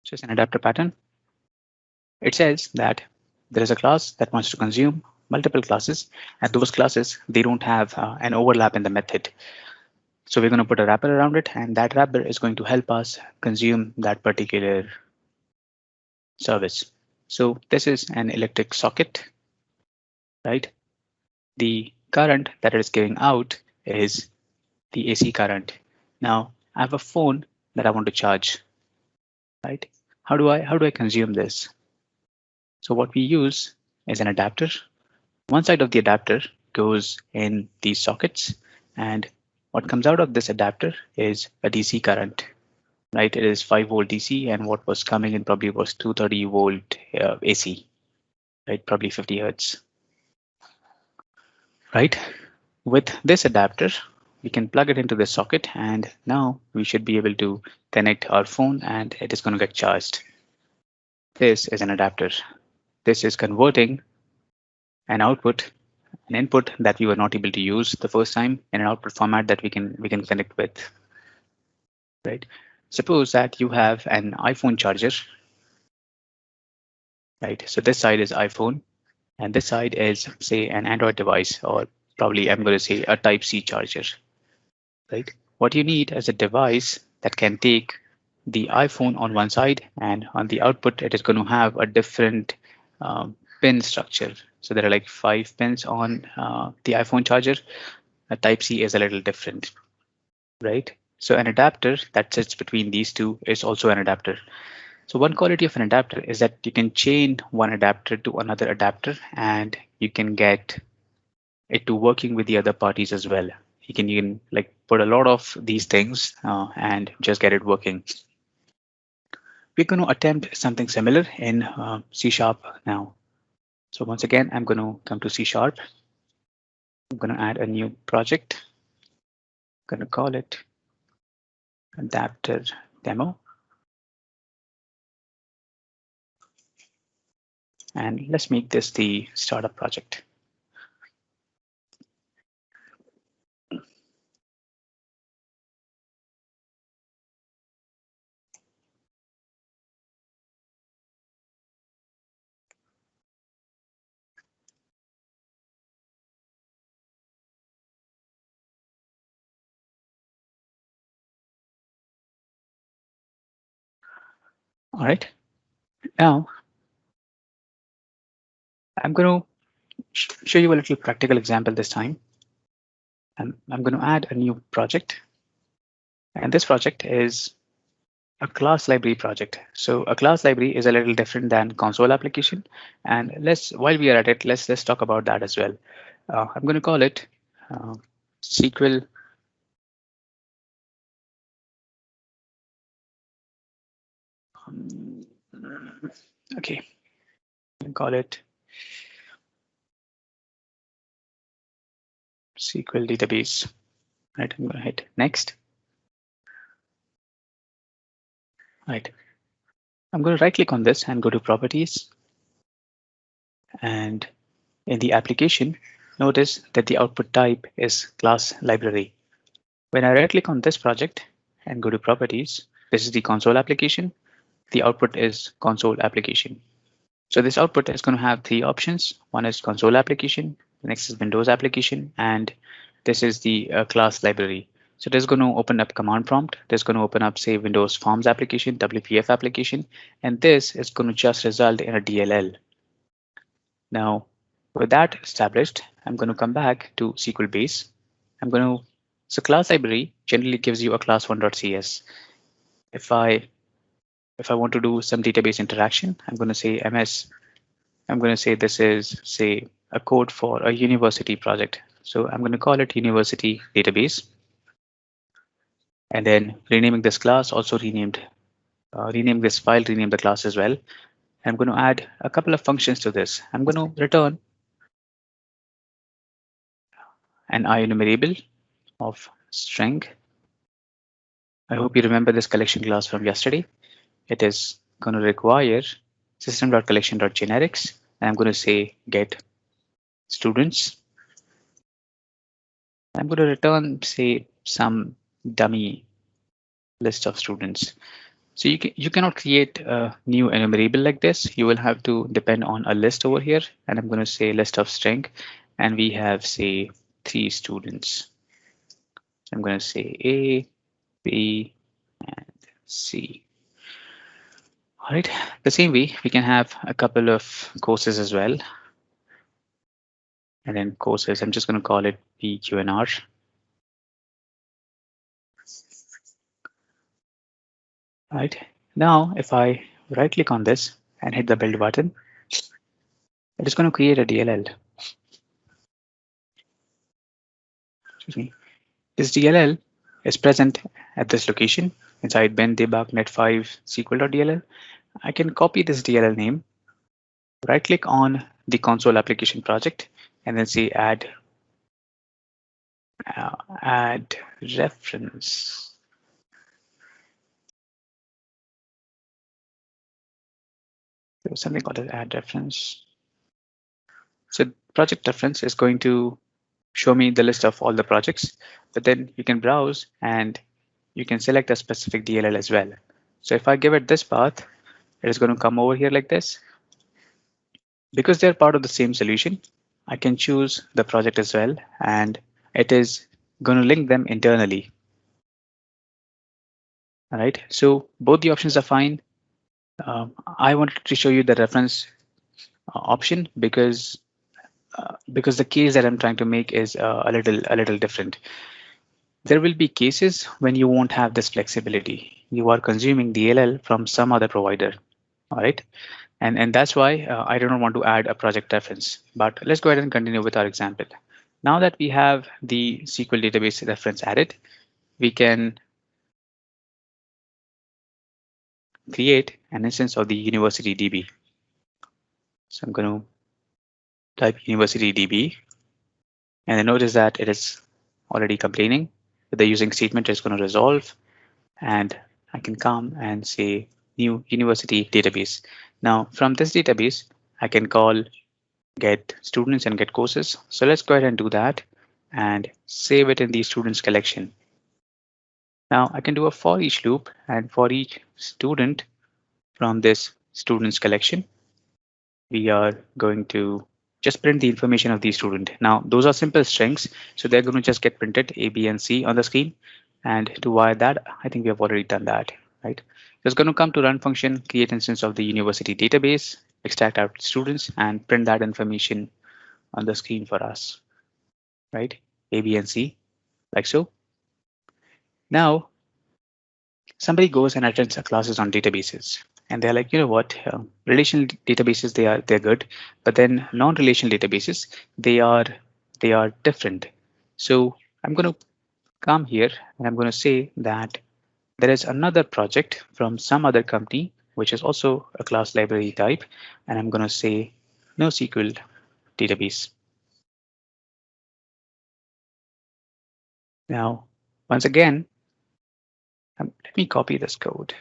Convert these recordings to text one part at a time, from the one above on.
So it's an adapter pattern. It says that there is a class that wants to consume multiple classes, and those classes, they don't have an overlap in the method. So we're going to put a wrapper around it, and that wrapper is going to help us consume that particular service. So this is an electric socket, right? The current that it is giving out is the AC current. Now I have a phone that I want to charge, right? How do I consume this? So what we use is an adapter. One side of the adapter goes in these sockets, and what comes out of this adapter is a DC current, right? It is 5 volt DC, and what was coming in probably was 230 volt AC, right? Probably 50 hertz, right? With this adapter, we can plug it into the socket, and now we should be able to connect our phone, and it is going to get charged. This is an adapter. This is converting an output, an input that we were not able to use the first time, in an output format that we can connect with, right? Suppose that you have an iPhone charger, right? So this side is iPhone, and this side is, say, an Android device, or probably I'm going to say a Type-C charger, right? What you need is a device that can take the iPhone on one side, and on the output, it is going to have a different pin structure. So there are like 5 pins on the iPhone charger. A Type-C is a little different, right? So an adapter that sits between these two is also an adapter. So one quality of an adapter is that you can chain one adapter to another adapter, and you can get it to working with the other parties as well. You can like put a lot of these things and just get it working. We're going to attempt something similar in C# now. So once again, I'm going to come to C#. I'm going to add a new project. I'm going to call it adapter demo. And let's make this the startup project. All right, now I'm going to show you a little practical example this time. And I'm going to add a new project. And this project is a class library project. So a class library is a little different than console application. And while we are at it, let's talk about that as well. I'm going to call it SQL okay, call it SQL database. Right, I'm going to hit next. Right, I'm going to right click on this and go to properties. And in the application, notice that the output type is class library. When I right click on this project and go to properties, this is the console application. The output is console application. So this output is going to have 3 options. One is console application, the next is Windows application, and this is the class library. So this is going to open up command prompt. This is going to open up, say, Windows Forms application, WPF application, and this is going to just result in a DLL. Now, with that established, I'm going to come back to SQL base. So class library generally gives you a class1.cs. If I want to do some database interaction, I'm going to say MS. I'm going to say this is, say, a code for a university project. So I'm going to call it university database. And then renaming this class, also rename this file, rename the class as well. I'm going to add a couple of functions to this. I'm going to return an IEnumerable of string. I hope you remember this collection class from yesterday. It is going to require system.collection.generics, and I'm going to say get students. I'm going to return, say, some dummy list of students. So you cannot create a new enumerable like this. You will have to depend on a list over here, and I'm going to say list of string, and we have say 3 students. I'm going to say A, B, and C. All right. The same way we can have a couple of courses as well. And then courses, I'm just going to call it P, Q, and R. All right. Now, if I right click on this and hit the build button, it is going to create a DLL. Excuse me. This DLL is present at this location inside bin debug net5 SQL.dll. I can copy this DLL name, right click on the console application project, and then say add reference. There was something called an add reference. So project reference is going to show me the list of all the projects, but then you can browse and you can select a specific DLL as well. So if I give it this path, it is going to come over here like this. Because they're part of the same solution, I can choose the project as well, and it is going to link them internally. All right, so both the options are fine. I wanted to show you the reference option because the case that I'm trying to make is a little different. There will be cases when you won't have this flexibility. You are consuming DLL from some other provider. All right, and that's why I do not want to add a project reference. But let's go ahead and continue with our example. Now that we have the SQL database reference added, we can create an instance of the university DB. So I'm going to type university DB, and then notice that it is already complaining. The using statement is going to resolve, and I can come and say new university database. Now from this database, I can call get students and get courses. So let's go ahead and do that and save it in the students collection. Now I can do a for each loop, and for each student from this students collection, we are going to just print the information of the student. Now those are simple strings, so they're going to just get printed A, B, and C on the screen. And to wire that, I think we have already done that, right? So it's going to come to run function, create instance of the university database, extract out students, and print that information on the screen for us, right? A, B, and C, like so. Now, somebody goes and attends a classes on databases, and they're like, you know what, relational databases, they're good, but then non-relational databases, they are different. So I'm going to come here and I'm going to say that there is another project from some other company, which is also a class library type, and I'm going to say NoSQL database. Now, once again, let me copy this code.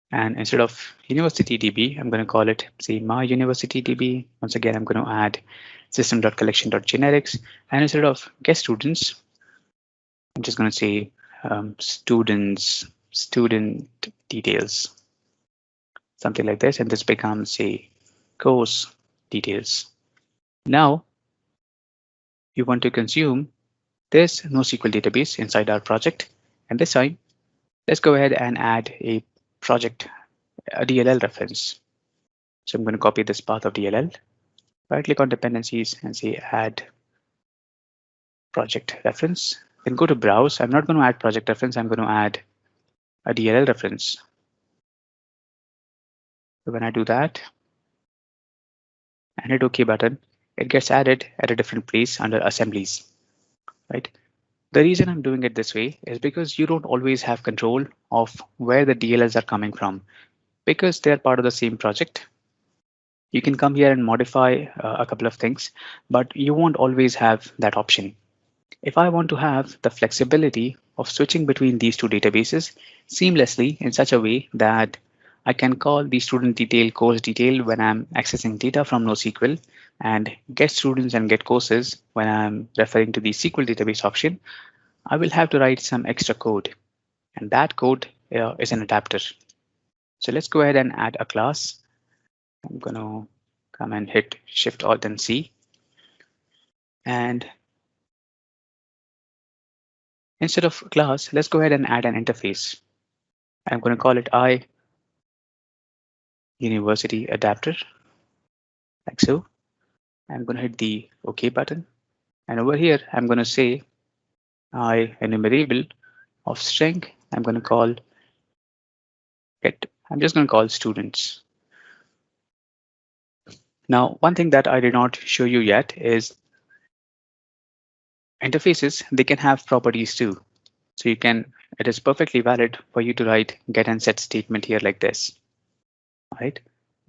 And instead of university DB, I'm going to call it, say, my university DB. Once again, I'm going to add system.collection.generics. And instead of get students, I'm just going to say student details, something like this. And this becomes, say, course details. Now, we want to consume this NoSQL database inside our project. And this time, let's go ahead and add a project, a DLL reference. So I'm going to copy this path of DLL, right click on dependencies and say add project reference, then go to browse. I'm not going to add project reference, I'm going to add a DLL reference. So when I do that and hit OK button, it gets added at a different place under assemblies, right? The reason I'm doing it this way is because you don't always have control of where the DLLs are coming from. Because they're part of the same project, you can come here and modify a couple of things, but you won't always have that option. If I want to have the flexibility of switching between these two databases seamlessly in such a way that I can call the student detail, course detail when I'm accessing data from NoSQL, and get students and get courses when I'm referring to the SQL database option, I will have to write some extra code, and that code is an adapter. So let's go ahead and add a class. I'm going to come and hit Shift Alt and C. And instead of class, let's go ahead and add an interface. I'm going to call it iUniversity adapter, like so. I'm going to hit the OK button. And over here, I'm going to say enumerable of string. I'm going to call it, I'm just going to call students. Now, one thing that I did not show you yet is interfaces, they can have properties too. So it is perfectly valid for you to write get and set statement here like this. Right?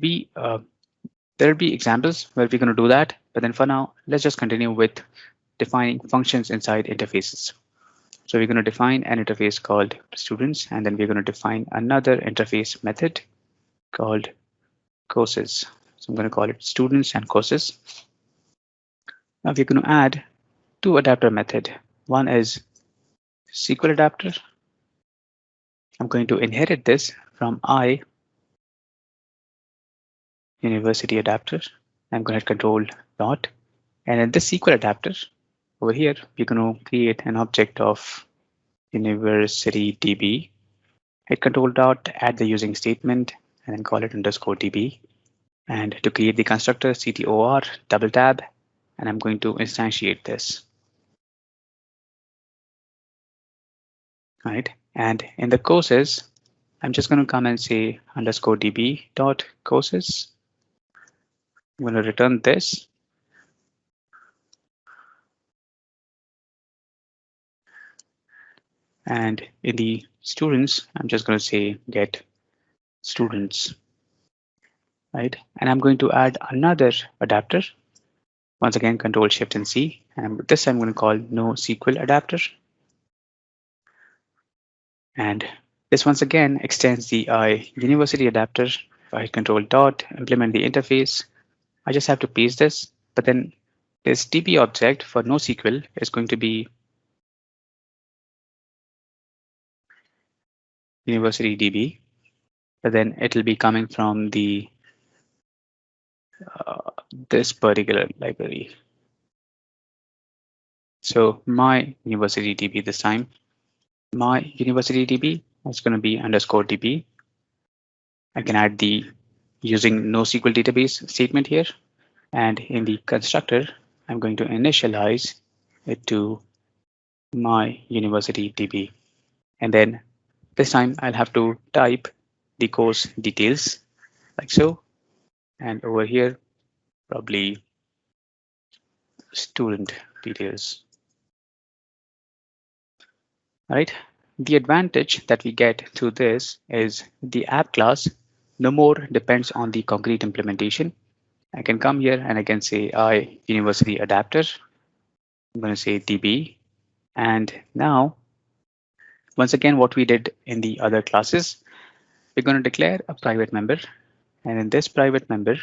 There'll be examples where we're going to do that, but then for now, let's just continue with defining functions inside interfaces. So we're going to define an interface called students, and then we're going to define another interface method called courses. So I'm going to call it students and courses. Now we're going to add two adapter method. One is SQL adapter. I'm going to inherit this from iUniversity adapter. I'm going to control dot, and in this SQL adapter over here, we're going to create an object of University DB. Hit control dot, add the using statement, and then call it underscore DB. And to create the constructor, CTOR, double tab, and I'm going to instantiate this. Right, and in the courses, I'm just going to come and say underscore DB dot courses. I'm going to return this. And in the students, I'm just going to say get students. Right, and I'm going to add another adapter. Once again, Control Shift and C, and this I'm going to call NoSQL adapter. And this once again extends the iUniversity adapter. If I hit Control dot, implement the interface, I just have to paste this, but then this DB object for NoSQL is going to be University DB, but then it will be coming from the this particular library. So my University DB this time, my University DB is going to be underscore DB. I can add the using NoSQL database statement here. And in the constructor, I'm going to initialize it to my University DB. And then this time I'll have to type the course details like so. And over here, probably student details. All right. The advantage that we get through this is the app class no more depends on the concrete implementation. I can come here and I can say iUniversity adapter. I'm going to say DB. And now, once again, what we did in the other classes, we're going to declare a private member. And in this private member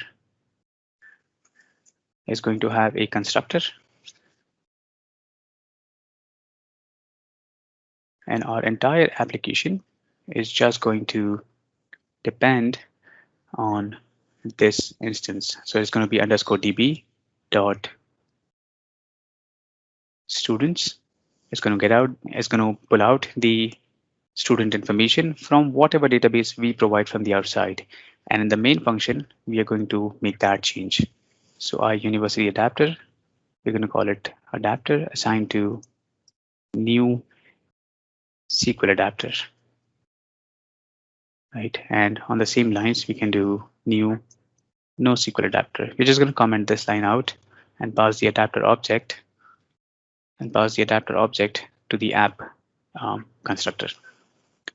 is going to have a constructor. And our entire application is just going to depend on this instance. So it's going to be underscore DB dot students. It's going to pull out the student information from whatever database we provide from the outside. And in the main function, we are going to make that change. So iUniversity adapter, we're going to call it adapter assigned to new SQL adapter. Right, and on the same lines, we can do new NoSQL adapter. We're just going to comment this line out and pass the adapter object to the app constructor.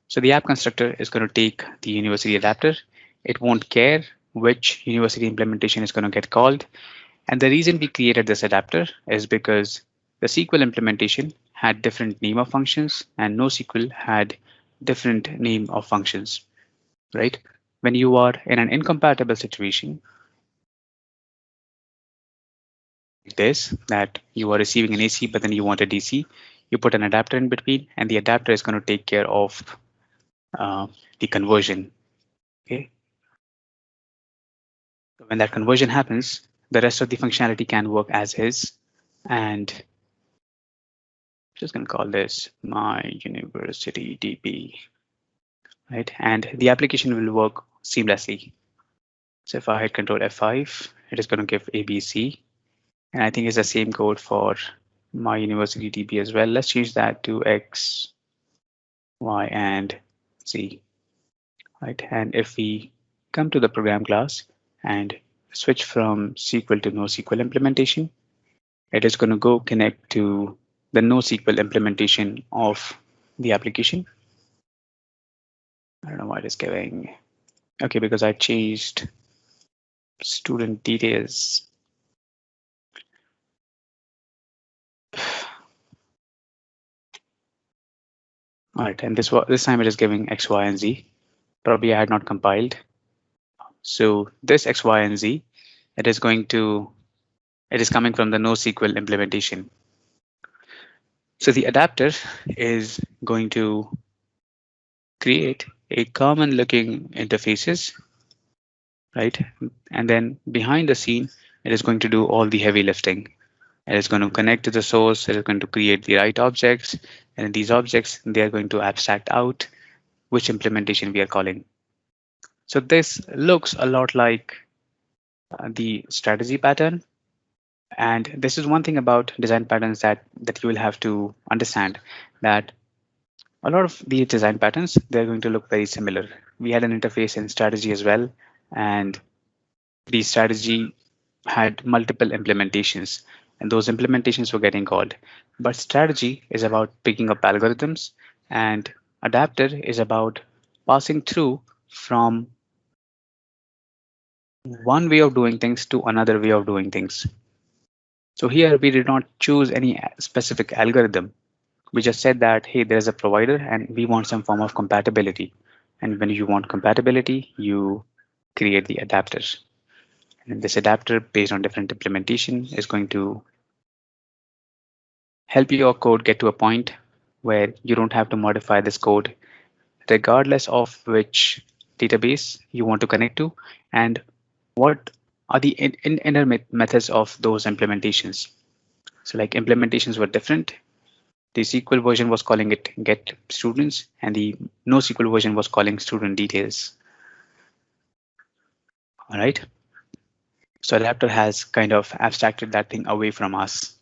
So the app constructor is going to take the university adapter. It won't care which university implementation is going to get called. And the reason we created this adapter is because the SQL implementation had different name of functions and NoSQL had different name of functions, right? When you are in an incompatible situation, this that you are receiving an AC, but then you want a DC, you put an adapter in between, and the adapter is going to take care of the conversion. Okay. When that conversion happens, the rest of the functionality can work as is. And just going to call this my university DB, right? And the application will work seamlessly. So if I hit Control F5, it is going to give ABC. And I think it's the same code for my university DB as well. Let's change that to X, Y, and Z, right? And if we come to the program class and switch from SQL to NoSQL implementation, it is going to go connect to the NoSQL implementation of the application. I don't know why it is giving. Okay, because I changed student details. All right, and this time it is giving X, Y, and Z. Probably I had not compiled. So this X, Y, and Z, it is coming from the NoSQL implementation. So the adapter is going to create a common looking interfaces, right? And then behind the scene, it is going to do all the heavy lifting. It is going to connect to the source. It is going to create the right objects. And these objects, they are going to abstract out which implementation we are calling. So this looks a lot like the strategy pattern. And this is one thing about design patterns that you will have to understand, that a lot of the design patterns, they're going to look very similar. We had an interface in strategy as well, and the strategy had multiple implementations, and those implementations were getting called. But strategy is about picking up algorithms, and adapter is about passing through from one way of doing things to another way of doing things. So here we did not choose any specific algorithm. We just said that, hey, there's a provider and we want some form of compatibility. And when you want compatibility, you create the adapters. And this adapter, based on different implementation, is going to help your code get to a point where you don't have to modify this code regardless of which database you want to connect to and what are the inner methods of those implementations. So like implementations were different. The SQL version was calling it get students, and the NoSQL version was calling student details. All right. So adapter has kind of abstracted that thing away from us.